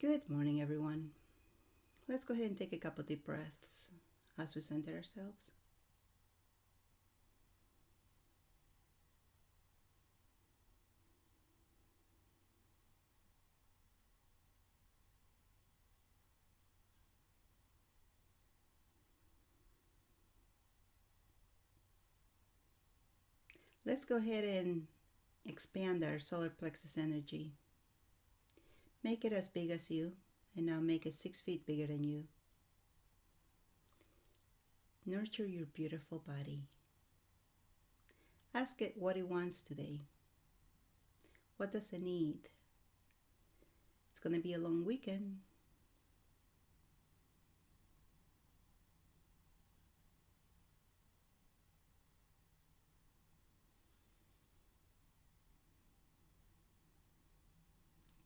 Good morning, everyone. Let's go ahead and take a couple deep breaths as we center ourselves. Let's go ahead and expand our solar plexus energy. Make it as big as you, and now make it 6 feet bigger than you. Nurture your beautiful body. Ask it what it wants today. What does it need? It's going to be a long weekend.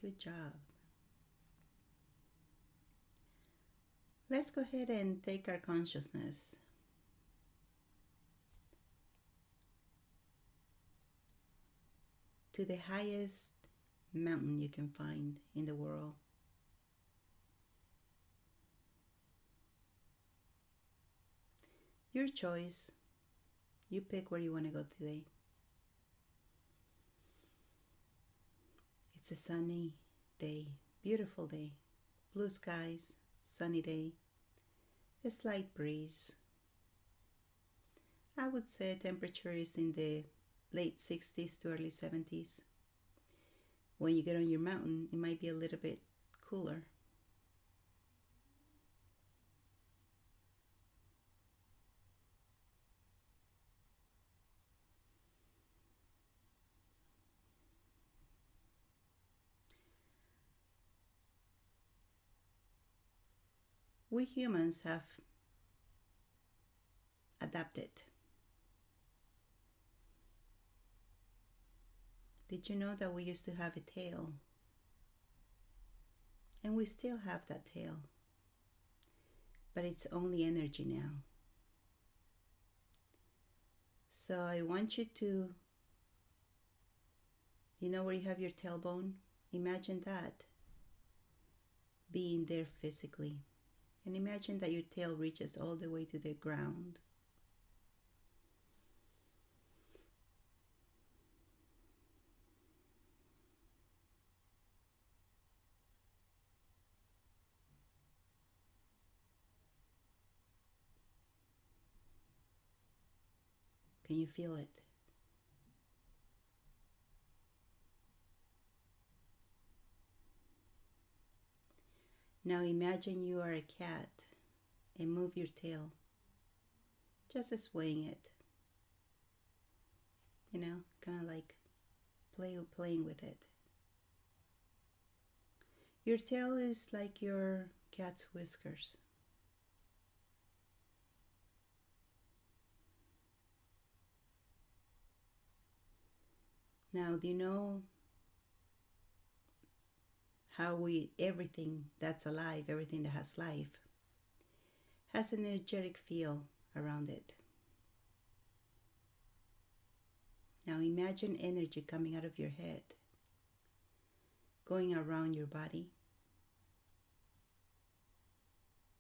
Good job. Let's go ahead and take our consciousness to the highest mountain you can find in the world. Your choice. You pick where you want to go today. It's a sunny day, beautiful day, blue skies, sunny day, a slight breeze. I would say temperature is in the late 60s to early 70s. When you get on your mountain, it might be a little bit cooler. We humans have adapted. Did you know that we used to have a tail? And we still have that tail, but it's only energy now. So I want you to, where you have your tailbone? Imagine that being there physically. And imagine that your tail reaches all the way to the ground. Can you feel it? Now imagine you are a cat and move your tail, just swaying it. Kind of like playing with it. Your tail is like your cat's whiskers. Now, do you know how everything that's alive, everything that has life, has an energetic feel around it? Now imagine energy coming out of your head, going around your body,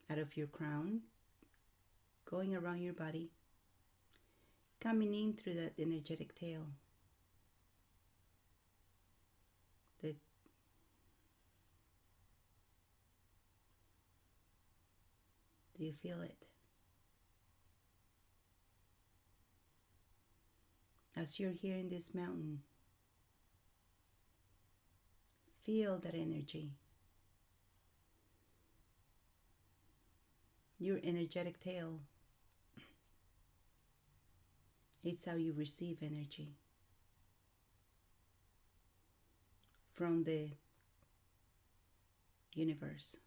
out of your crown, going around your body, coming in through that energetic tail. Do you feel it? As you're here in this mountain, feel that energy. Your energetic tail. It's how you receive energy from the universe.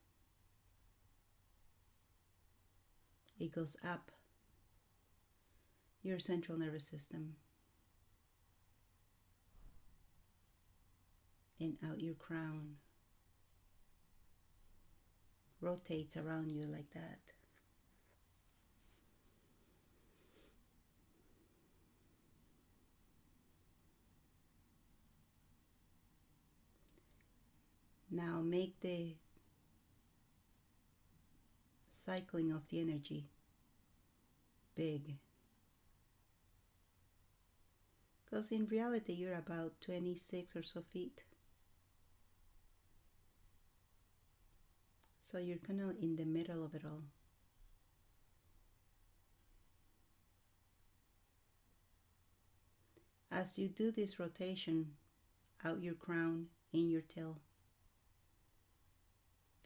It goes up your central nervous system and out your crown. Rotates around you like that. Now make the cycling of the energy. Big. Because in reality, you're about 26 or so feet. So you're kind of in the middle of it all. As you do this rotation out your crown, in your tail,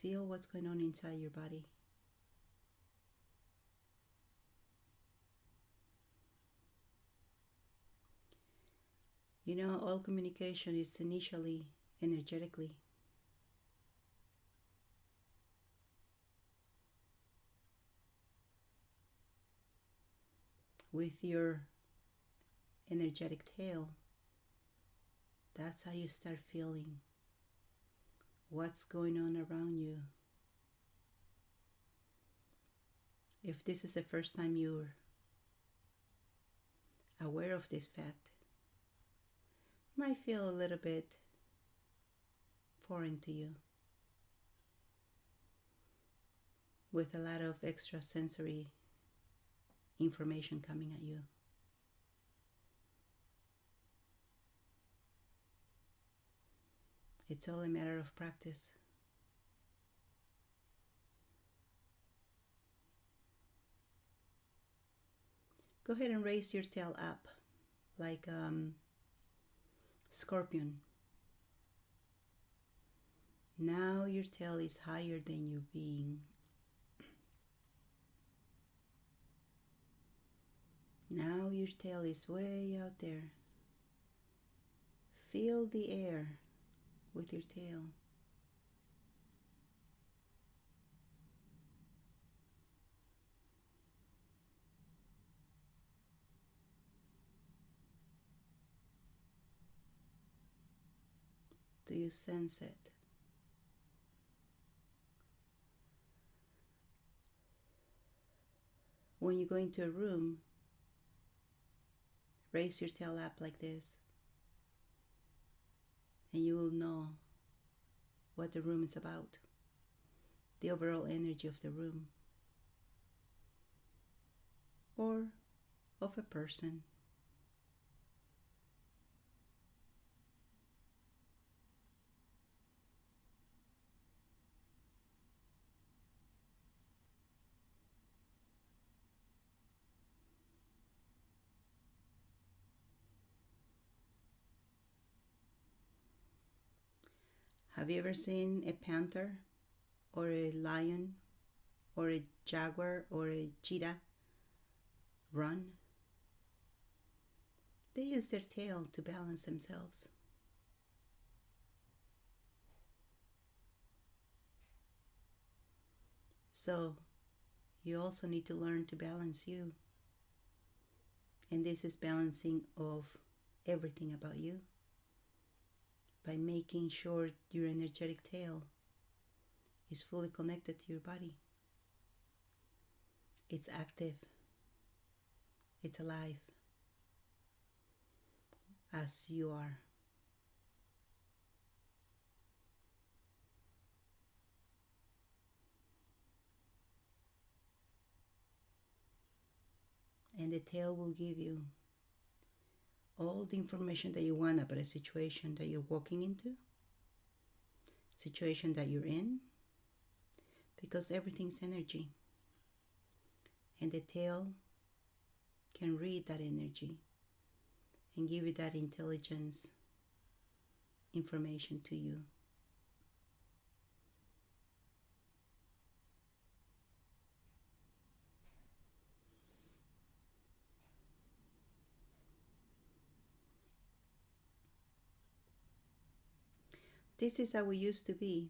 feel what's going on inside your body. You know, all communication is initially energetically. With your energetic tail, that's how you start feeling what's going on around you. If this is the first time you're aware of this fact, it might feel a little bit foreign to you, with a lot of extra sensory information coming at you. It's all a matter of practice. Go ahead and raise your tail up like scorpion. Now your tail is higher than your being. Now your tail is way out there. Feel the air with your tail. Do you sense it? When you go into a room, raise your tail up like this, and you will know what the room is about, the overall energy of the room, or of a person. Have you ever seen a panther or a lion or a jaguar or a cheetah run? They use their tail to balance themselves. So you also need to learn to balance you. And this is balancing of everything about you, by making sure your energetic tail is fully connected to your body. It's active. It's alive, as you are. And the tail will give you all the information that you want about a situation that you're walking into, situation that you're in, because everything's energy. And the tail can read that energy and give you that intelligence information to you. This is how we used to be.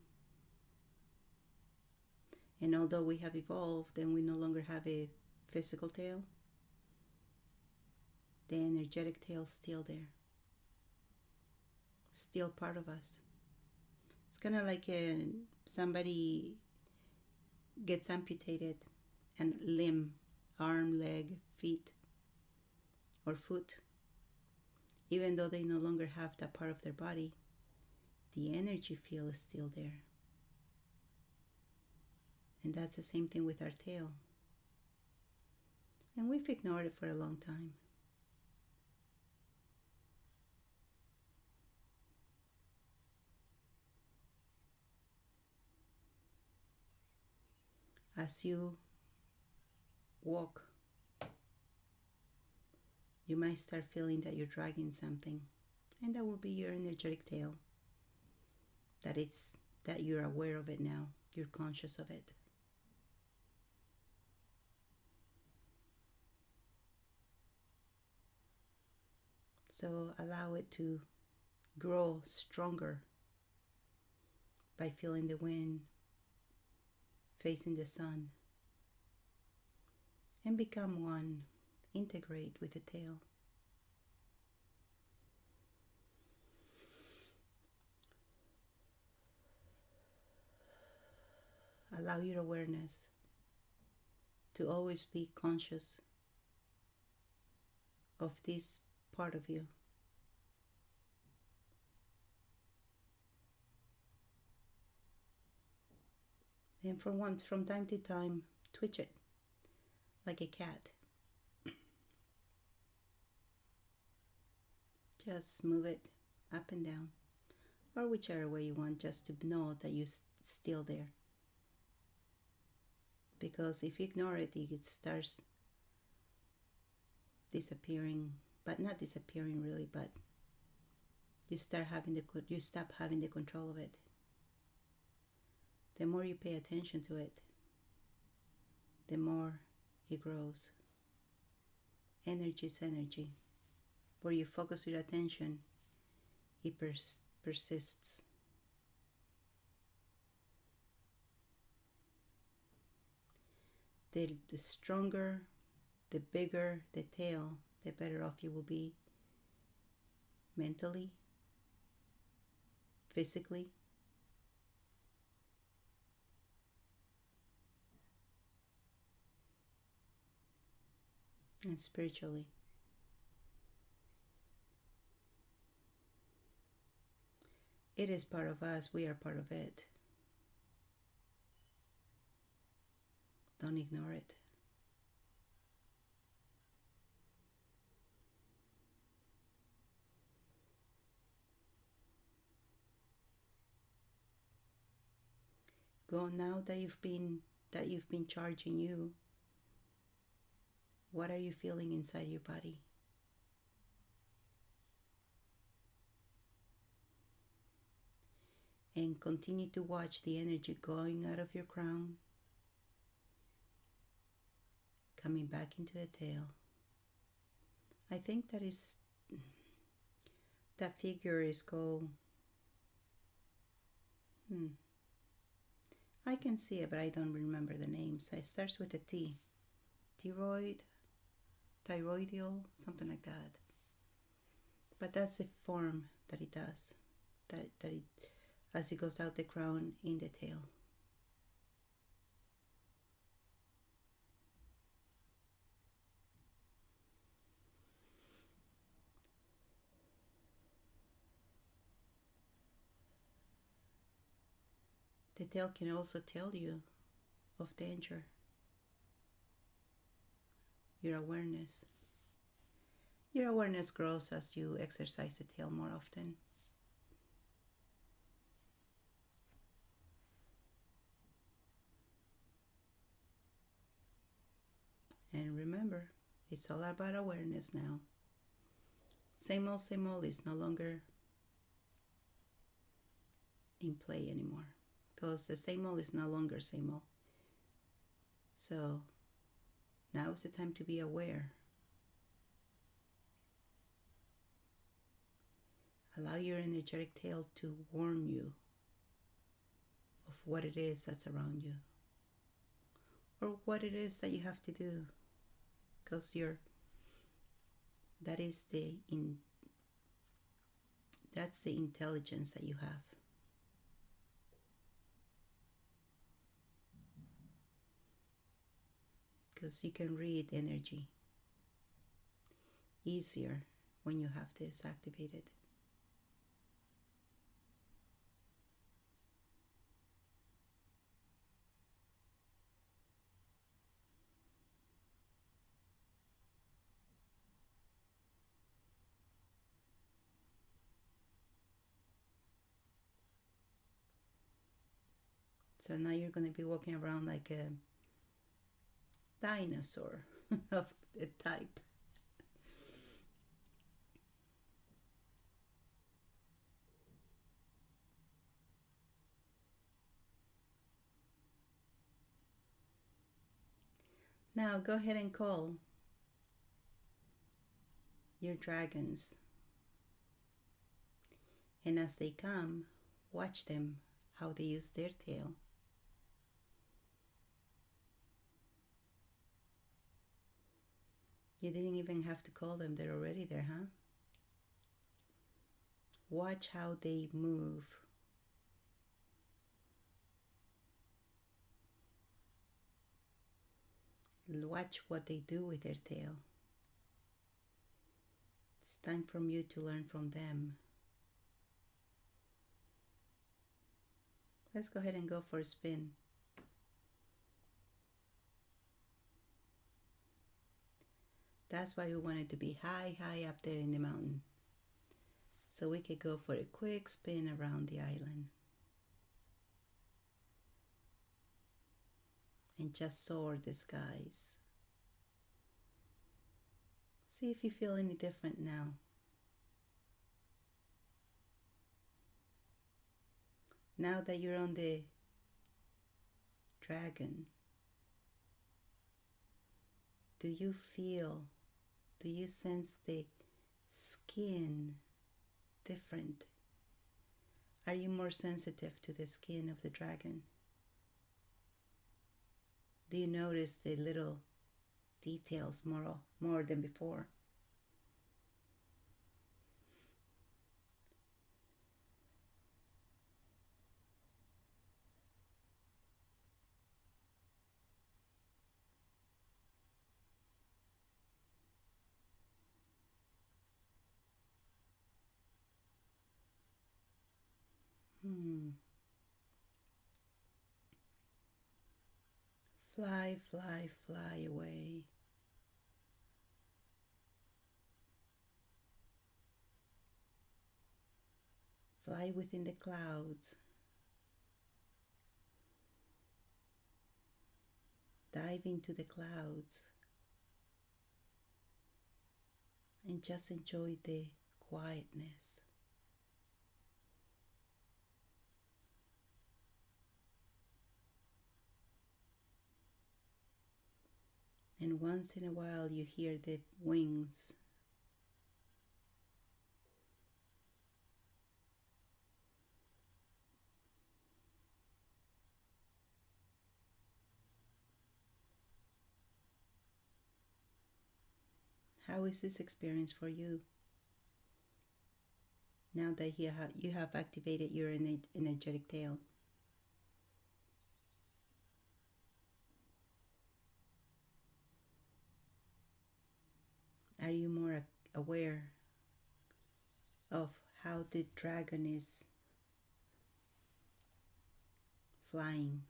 And although we have evolved and we no longer have a physical tail, the energetic tail is still there. Still part of us. It's kind of like somebody gets amputated, and limb, arm, leg, feet, or foot. Even though they no longer have that part of their body, the energy field is still there. And that's the same thing with our tail. And we've ignored it for a long time. As you walk, you might start feeling that you're dragging something, and that will be your energetic tail. That you're aware of it now. You're conscious of it. So allow it to grow stronger by feeling the wind, facing the sun, and become one. Integrate with the tail. Allow your awareness to always be conscious of this part of you. And from time to time, twitch it like a cat. Just move it up and down, or whichever way you want, just to know that you're still there. Because if you ignore it, it starts disappearing, but not disappearing really, but you stop having the control of it. The more you pay attention to it, the more it grows. Energy is energy. Where you focus your attention, it persists. The stronger, the bigger the tail, the better off you will be mentally, physically, and spiritually. It is part of us. We are part of it. Don't ignore it. Go now that you've been charging you. What are you feeling inside your body? And continue to watch the energy going out of your crown, coming back into the tail. I think that figure is called, I can see it, but I don't remember the names. It starts with a T. Thyroidal, something like that. But that's the form that it does. That it, as it goes out the crown in the tail. The tail can also tell you of danger. Your awareness. Your awareness grows as you exercise the tail more often. And remember, it's all about awareness now. Same old is no longer in play anymore. Because the same old is no longer same old. So now is the time to be aware. Allow your energetic tail to warn you of what it is that's around you, or what it is that you have to do, because that's the intelligence that you have. Because you can read energy easier when you have this activated. So now you're going to be walking around like a dinosaur of the type. Now go ahead and call your dragons. And as they come, watch them how they use their tail. You didn't even have to call them, they're already there, huh? Watch how they move. Watch what they do with their tail. It's time for you to learn from them. Let's go ahead and go for a spin. That's why we wanted to be high, high up there in the mountain. So we could go for a quick spin around the island. And just soar the skies. See if you feel any different now. Now that you're on the dragon, do you sense the skin different? Are you more sensitive to the skin of the dragon? Do you notice the little details more than before? Fly, fly, fly away. Fly within the clouds. Dive into the clouds. And just enjoy the quietness. And once in a while you hear the wings. How is this experience for you? Now that you have activated your energetic tail. Are you more aware of how the dragon is flying?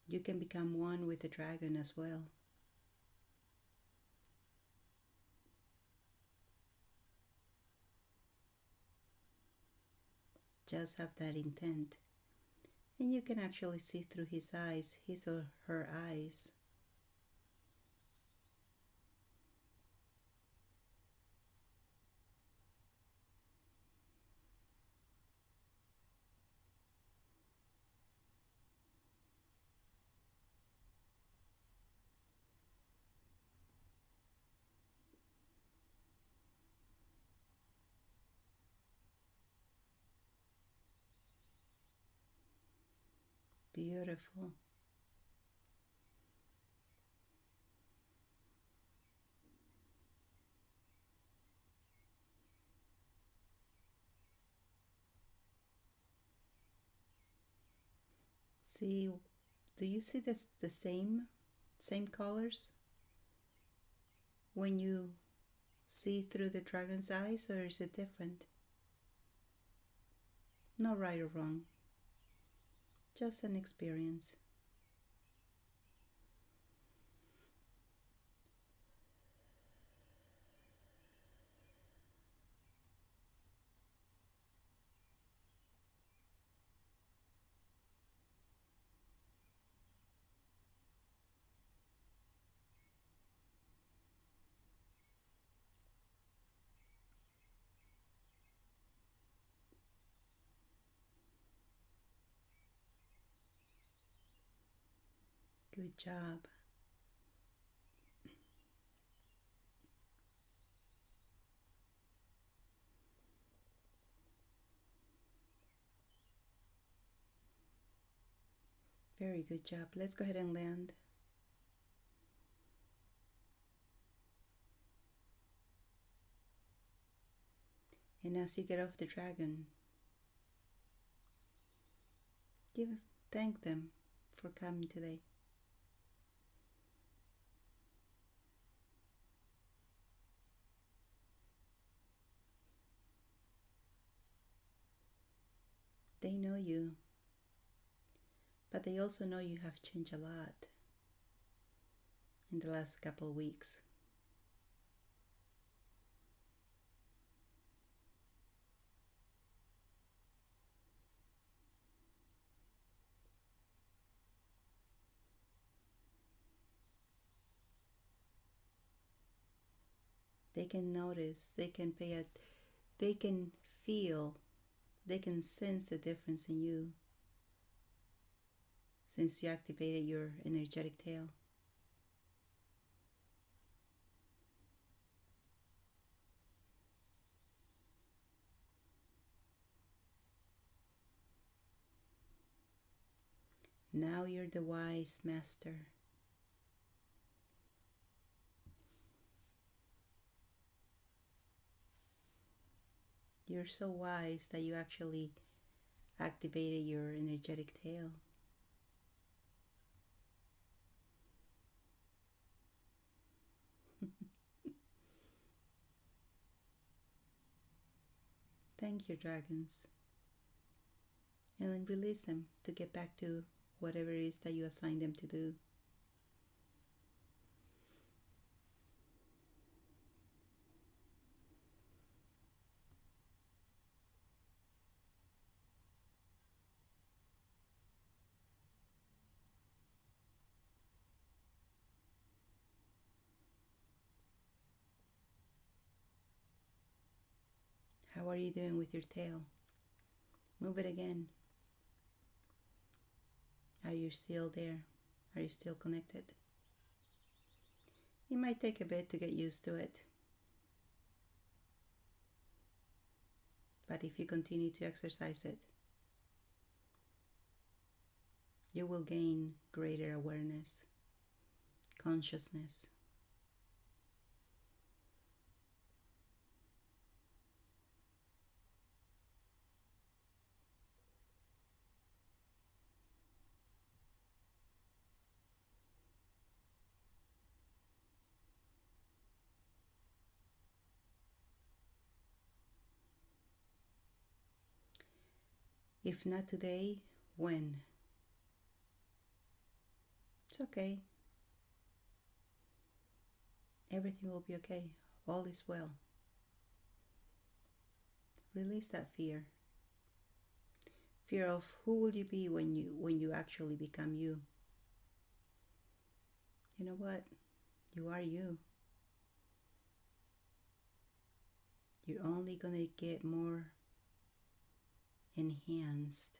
You can become one with the dragon as well. Just have that intent. And you can actually see through his eyes, his or her eyes. Beautiful. See, do you see this the same colors when you see through the dragon's eyes, or is it different? No right or wrong, just an experience. Good job. Very good job. Let's go ahead and land. And as you get off the dragon, thank them for coming today. They know you, but they also know you have changed a lot in the last couple of weeks. They can notice, they can they can feel, they can sense the difference in you since you activated your energetic tail. Now you're the wise master. You're so wise that you actually activated your energetic tail. Thank your dragons. And then release them to get back to whatever it is that you assigned them to do. How are you doing with your tail? Move it again. Are you still there? Are you still connected? It might take a bit to get used to it. But if you continue to exercise it, you will gain greater awareness, consciousness. If not today, when? It's okay. Everything will be okay. All is well. Release that fear. Fear of who will you be when you actually become you. You know what? You are you. You're only gonna get more enhanced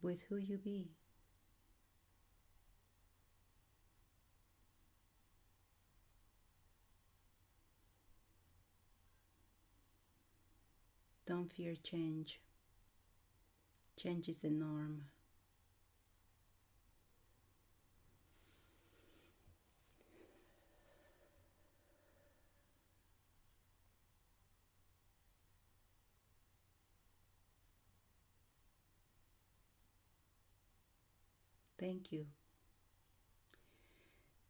with who you be. Don't fear change. Change is the norm. Thank you.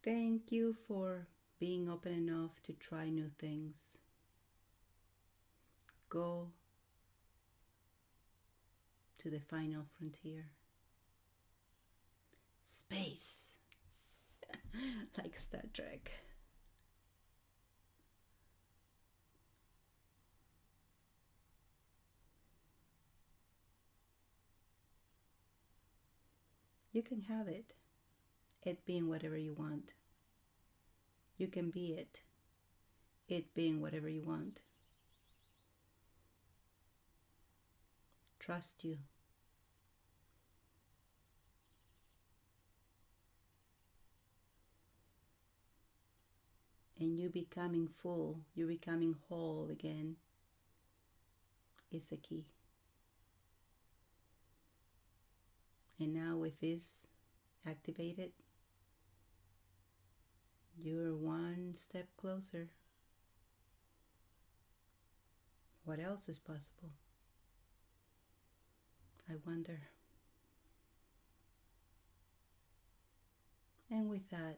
Thank you for being open enough to try new things. Go to the final frontier. Space. Like Star Trek. You can have it. It being whatever you want. You can be it. It being whatever you want. trust you. And you becoming full, you becoming whole again is the key. And now with this activated, you're one step closer. What else is possible? I wonder. And with that,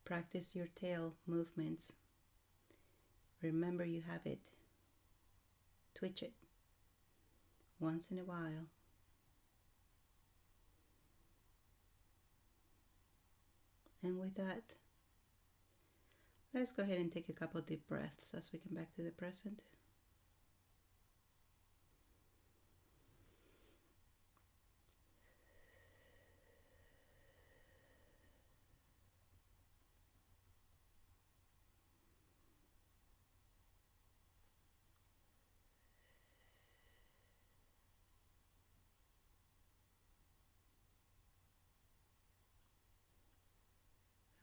practice your tail movements. Remember you have it. Twitch it once in a while. And with that, let's go ahead and take a couple deep breaths as we come back to the present.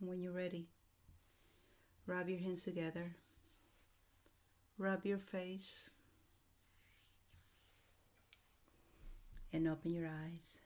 And when you're ready, rub your hands together, rub your face, and open your eyes.